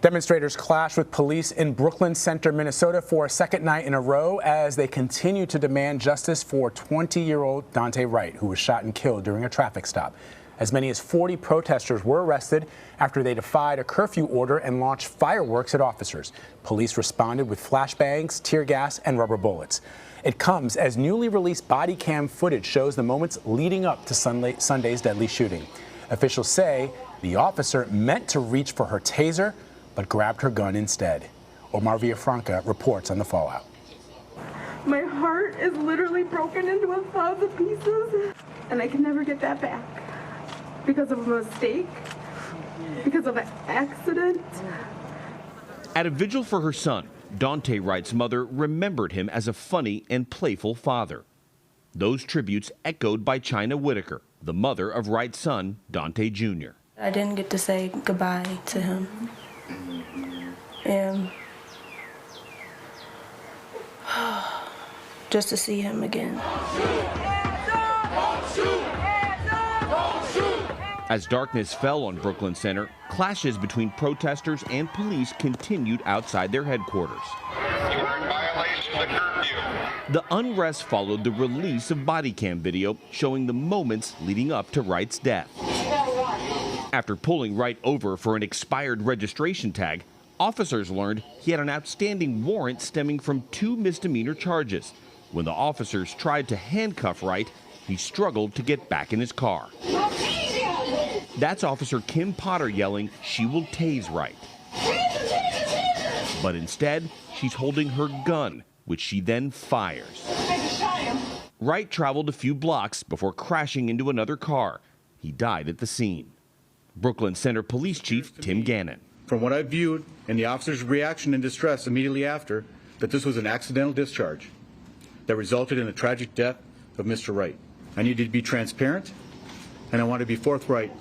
Demonstrators clashed with police in Brooklyn Center, Minnesota for a second night in a row as they continue to demand justice for 20-year-old Daunte Wright, who was shot and killed during a traffic stop. As many as 40 protesters were arrested after they defied a curfew order and launched fireworks at officers. Police responded with flashbangs, tear gas, and rubber bullets. It comes as newly released body cam footage shows the moments leading up to Sunday's deadly shooting. Officials say the officer meant to reach for her taser, but grabbed her gun instead. Omar Villafranca reports on the fallout. My heart is literally broken into 1,000 pieces, and I can never get that back because of a mistake, because of an accident. At a vigil for her son, Daunte Wright's mother remembered him as a funny and playful father. Those tributes echoed by China Whitaker, the mother of Wright's son, Daunte Jr. I didn't get to say goodbye to him. And just to see him again. As darkness fell on Brooklyn Center, clashes between protesters and police continued outside their headquarters. You are in violation of the curfew. The unrest followed the release of body cam video showing the moments leading up to Wright's death. After pulling Wright over for an expired registration tag, officers learned he had an outstanding warrant stemming from 2 misdemeanor charges. When the officers tried to handcuff Wright, he struggled to get back in his car. That's Officer Kim Potter yelling, "She will tase Wright." But instead, she's holding her gun, which she then fires. Wright traveled a few blocks before crashing into another car. He died at the scene. Brooklyn Center Police Chief Tim Gannon. From what I viewed and the officer's reaction and distress immediately after, that this was an accidental discharge that resulted in the tragic death of Mr. Wright. I needed to be transparent, and I want to be forthright.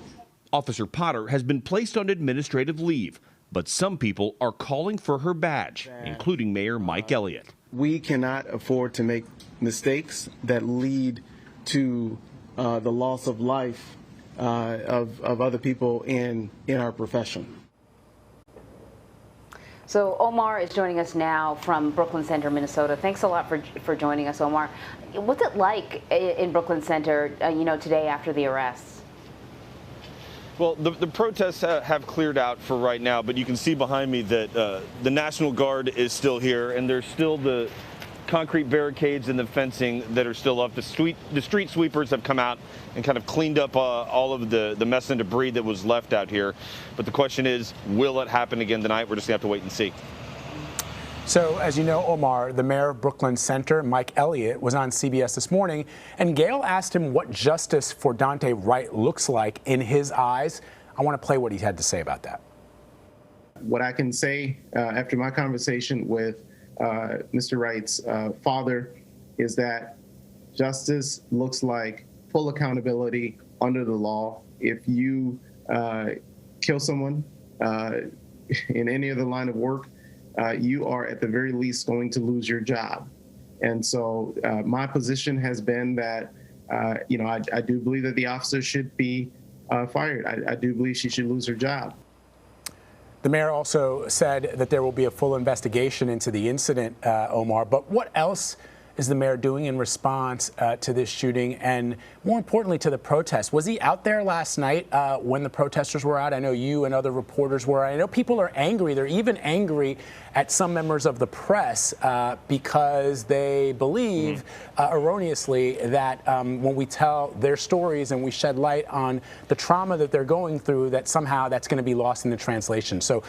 Officer Potter has been placed on administrative leave, but some people are calling for her badge, including Mayor Mike Elliott. We cannot afford to make mistakes that lead to the loss of life of other people in our profession. So Omar is joining us now from Brooklyn Center, Minnesota. Thanks a lot for joining us, Omar. What's it like in Brooklyn Center, today after the arrests? Well, the protests have cleared out for right now, but you can see behind me that the National Guard is still here, and there's still the concrete barricades and the fencing that are still up. The street sweepers have come out and kind of cleaned up all of the mess and debris that was left out here. But the question is, will it happen again tonight? We're just going to have to wait and see. So, as you know, Omar, the mayor of Brooklyn Center, Mike Elliott, was on CBS this morning, and Gail asked him what justice for Daunte Wright looks like in his eyes. I want to play what he had to say about that. What I can say after my conversation with Mr. Wright's father is that justice looks like full accountability under the law. If you kill someone in any other line of work, you are at the very least going to lose your job. And so my position has been that, I do believe that the officer should be fired. I do believe she should lose her job. The mayor also said that there will be a full investigation into the incident, Omar. But what else is the mayor doing in response to this shooting and, more importantly, to the protest? Was he out there last night when the protesters were out? I know you and other reporters were. I know people are angry. They're even angry at some members of the press because they believe erroneously that when we tell their stories and we shed light on the trauma that they're going through, that somehow that's going to be lost in the translation. So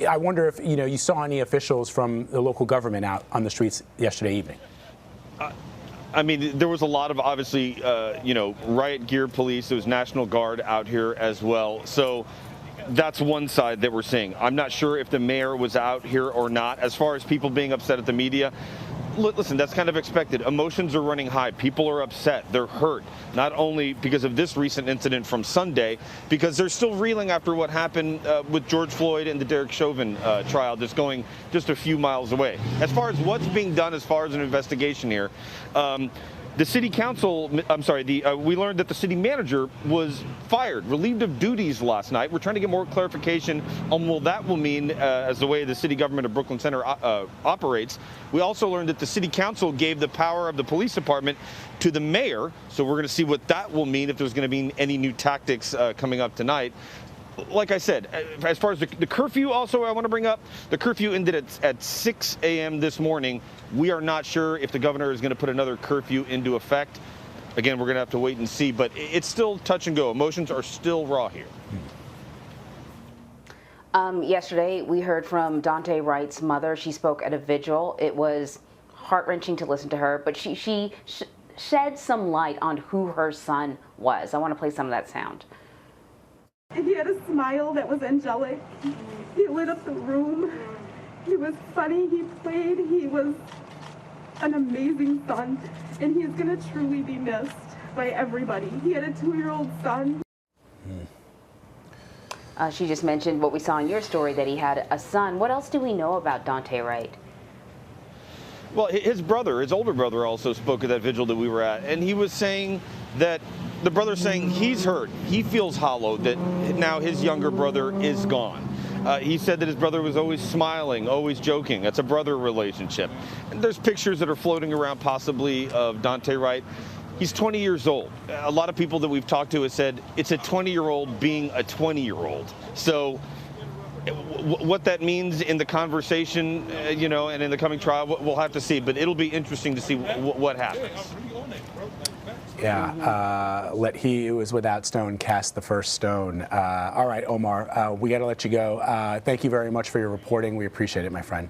I wonder if you saw any officials from the local government out on the streets yesterday evening. I mean, there was a lot of, obviously, riot gear police. There was National Guard out here as well. So that's one side that we're seeing. I'm not sure if the mayor was out here or not. As far as people being upset at the media, listen, that's kind of expected. Emotions are running high. People are upset. They're hurt, not only because of this recent incident from Sunday, because they're still reeling after what happened with George Floyd and the Derek Chauvin trial that's going just a few miles away. As far as what's being done as far as an investigation here, The city council, we learned that the city manager was fired, relieved of duties last night. We're trying to get more clarification on what that will mean as the way the city government of Brooklyn Center operates. We also learned that the city council gave the power of the police department to the mayor. So we're going to see what that will mean, if there's going to be any new tactics coming up tonight. Like I said, as far as the curfew, also I want to bring up, the curfew ended at 6 a.m. this morning. We are not sure if the governor is going to put another curfew into effect. Again, we're going to have to wait and see, but it's still touch and go. Emotions are still raw here. Yesterday, we heard from Daunte Wright's mother. She spoke at a vigil. It was heart-wrenching to listen to her, but she shed some light on who her son was. I want to play some of that sound. He had a smile that was angelic. He lit up the room. He was funny, he played, he was an amazing son, and he's going to truly be missed by everybody. He had a 2-year-old son. She just mentioned what we saw in your story, that he had a son. What else do we know about Daunte Wright? Well, his brother, his older brother, also spoke at that vigil that we were at, and he was saying that the brother's saying he's hurt. He feels hollow that now his younger brother is gone. He said that his brother was always smiling, always joking. That's a brother relationship. And there's pictures that are floating around possibly of Daunte Wright. He's 20 years old. A lot of people that we've talked to have said it's a 20-year-old being a 20-year-old. So what that means in the conversation, and in the coming trial, we'll have to see. But it'll be interesting to see what happens. Yeah, let he who is without stone cast the first stone. All right, Omar, we got to let you go. Thank you very much for your reporting. We appreciate it, my friend.